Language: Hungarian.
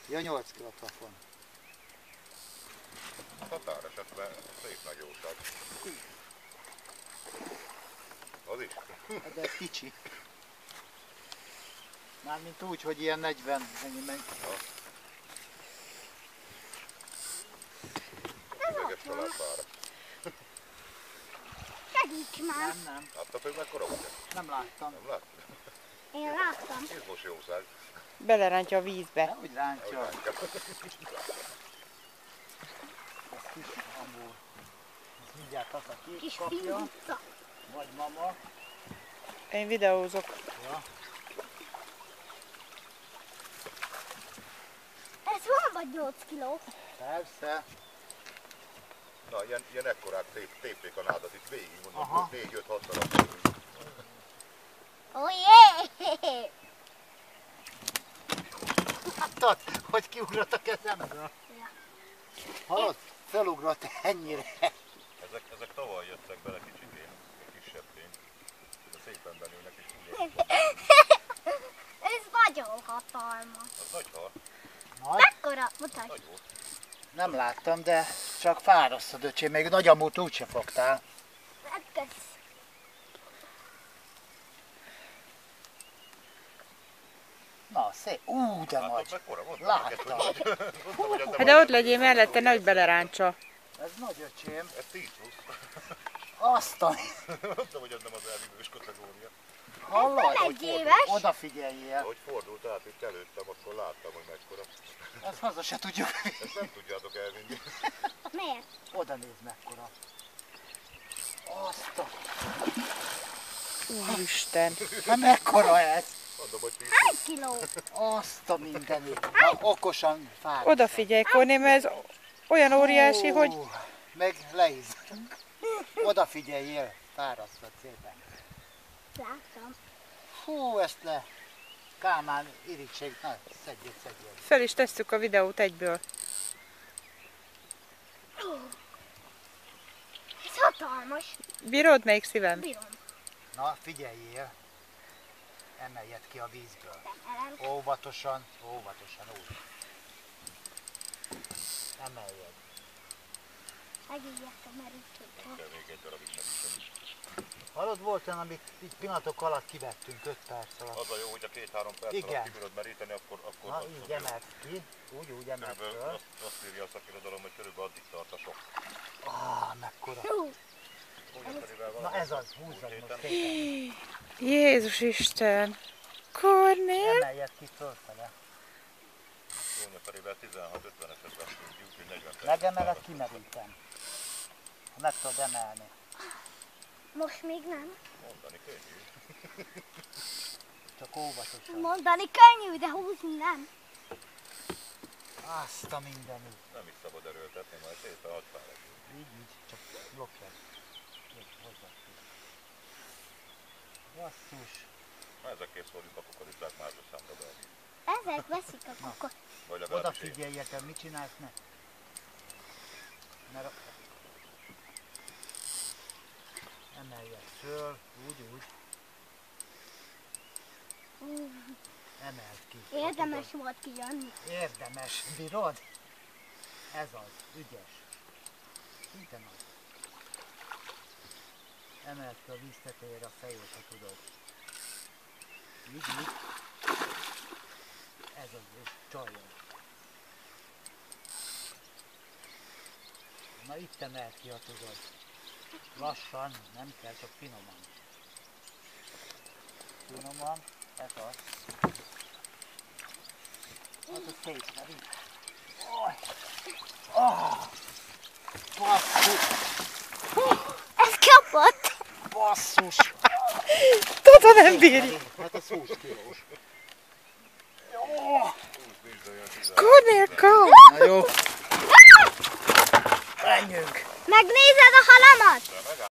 Ja, 8 kg a plafon. Határesetben szép nagy jóság. Az is? De ez kicsi. Mármint úgy, hogy ilyen 40, ennyi menj. Üveges családpára. Segíts már! Nem. Láttad, hogy mekkora ugye? Nem láttam. Nem láttam? Én láttam. Izmos jószág. Belerántja a vízbe. Nehogy rántja. Ahogy Ez kis amúr. Ez mindjárt az, aki Kis kapja. finguca. Vagy mama. Én videózok. Ja. Ez van vagy 8 kiló? Persze. Na, ilyen ekkorát tépték a nádat itt végig, mondom, Aha. 4-5-6 darab. Oh yeah! Láttad, hogy kiugrott a kezemből? Ja. Hallod? Felugrott ennyire. Ezek tavaly jöttek bele kicsikén, kisebbként. De szépen belülnek és úgy. Ez nagyon hatalmas. Az nagy hal, Nagy? Mekkora? Mutasd. nagy volt. Nem láttam, de csak fárasztod, öcsém. Még nagy amút úgyse fogtál. Hát kösz. Na, szép. De Látod nagy. mekkora? Mondtam Láttam. neked, hogy nagy. Mondtam, hogy az Hát de ott legyél mellette, nehogy belerántsa. Ez nagy, öcsém. Ez 10 plusz. Azt a... Mondtam, hogy ez nem az elvívős kategória. Hallod? Egy éves. Odafigyeljél. Ahogy fordult át, itt előttem, akkor láttam, hogy mekkora. Ezt haza se tudjuk. Ezt nem tudjátok elvinni. Miért? Oda nézd mekkora. Azt a... Úristen. Hát mekkora ez? Mondom, hogy 10 Hány kiló? Azt a mindenit. Na, okosan fáradt. Odafigyelj, Korné, mert ez olyan óriási, hogy Meg leíz. Odafigyeljél. Fárasztod szépen. Láttam. Hú, ezt le. Kálmán irítség. Na, szedjél. fel is tesszük a videót egyből. Ez hatalmas. Bírod, melyik szívem? Bírom. Na, figyeljél. Emeljed ki a vízből. Emelem. Óvatosan, úgy. Emeljed. Megijedtem, mert így tudtam. kell még egy darab is. Hallod, volt olyan, amit így pillanatok alatt kivettünk 5 perc alatt. Az a jó, hogy a 2-3 perc Igen. alatt kibírod meríteni, akkor Na, az így jó. emelt ki. Úgy emelt Körülbelül föl. azt írja a szakirodalom, hogy körülbelül addig tart a sok. Mekkora. Hú, Na ez az, húzzad most szépen. Jézus Isten! Kornél? Emeljed ki fölfele. Jónyaperével 16-50-eset vesztünk ki, úgyhogy 40 perc. Megemeled, kimerítem. Ha meg tudod emelni. most még nem. Mondani könnyű. Csak óvatosan. Mondani könnyű, de húzni nem. Azt a mindenit. Nem is szabad erőltetni, majd szépen hadd fáradj. Így, csak lopjad. Hozzad ki. Basszus. Na ezekért szóljuk a kukoricát mázos számra beadni. Ezek veszik a kukot. Vagy legalábbis én. Odafigyeljetek, mit csinálsz ne? Mert emeljed föl, úgy. Emeld ki. Érdemes volt kijönni. Érdemes, bírod? Ez az, ügyes. Szinte nagy. Emeld ki a víz tetejére a fejét, ha tudod. Így. Ez az, és csaljad. Na itt emeld ki, ha tudod. Lassan, nem kell, csak finoman. Ez az. Az a szétveri. Basszus! Ez kapott. Basszus! Toto nem bírja. Hát ez 20 kilós. Kornél, kap! Na jó. Menjünk. Megnézed a halamat? De megáll.